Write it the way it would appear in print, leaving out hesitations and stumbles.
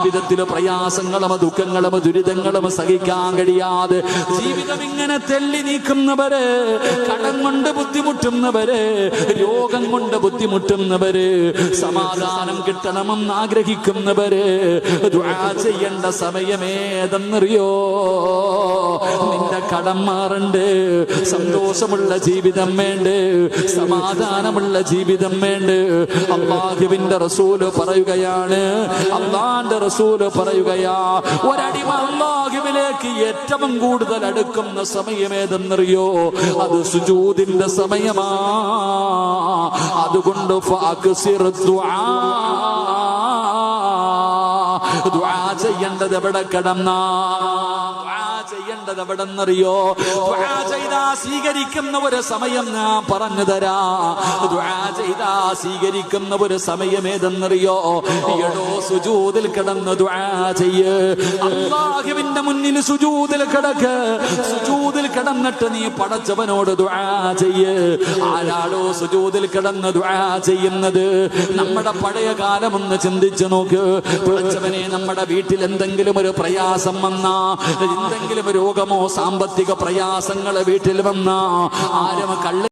ജീവിതത്തിലെ പ്രയാസങ്ങളും ദുഃഖങ്ങളും ദുരിതങ്ങളും സഹിക്കാൻ കഴിയാതെ ജീവിതം ഇങ്ങനെ തെള്ളി നീക്കുന്നവര്, കടം കൊണ്ട് ബുദ്ധിമുട്ടുന്നവര്, രോഗം കൊണ്ട് ബുദ്ധിമുട്ടുന്നവര്, സമാധാനം കിട്ടണമെന്ന് ആഗ്രഹിക്കുന്നവര് ദുആ ചെയ്യേണ്ട സമയമേതെന്നറിയോ? നിന്റെ കടം മാറണ്ട്, സന്തോഷമുള്ള ജീവിതം വേണ്ട, സമാധാനമുള്ള ജീവിതം വേണ്ട. അല്ലാഹുവിന്റെ റസൂല് പറയുകയാണ്, അല്ലാഹുവിന്റെ റസൂല് പറയുകയാ, ഒരടിമ അല്ലാഹുവിലേക്ക് ഏറ്റവും കൂടുതൽ അടുക്കുന്ന സമയമേതെന്നറിയോ? അത് സുജൂദിന്റെ സമയമാ. അതുകൊണ്ട് ഫഅക്സിർ ദുആ, ദുആ ചെയ്യേണ്ടത് എവിടെ കിടന്നാ? ചെയ്യേണ്ടത് എവിടെന്നറിയോ? ദുആ ചെയ്താ സ്വീകരിക്കുന്ന ഒരു സമയം ഞാൻ പറഞ്ഞു തരാ. ദുആ ചെയ്താ സ്വീകരിക്കുന്ന ഒരു സമയം ഏതെന്നറിയോ? എടോ സുജൂദിൽ കിടന്ന് ദുആ ചെയ്യ്. അല്ലാഹുവിന്റെ മുന്നിൽ സുജൂദിൽ കിടക്ക്. സുജൂദിൽ കിടന്നിട്ട് നീ പടച്ചവനോട് ദുആ ചെയ്യ്. ആരാളോ സുജൂദിൽ കിടന്ന് ദുആ ചെയ്യുന്നത്? നമ്മുടെ പഴയ കാലം ഒന്ന് ചിന്തിച്ചു നോക്ക്. പടച്ചവനെ, നമ്മുടെ വീട്ടിൽ എന്തെങ്കിലും ഒരു പ്രയാസം വന്നാ, എന്തെങ്കിലും രോഗമോ സാമ്പത്തിക പ്രയാസങ്ങൾ വീട്ടിൽ വന്ന ആരും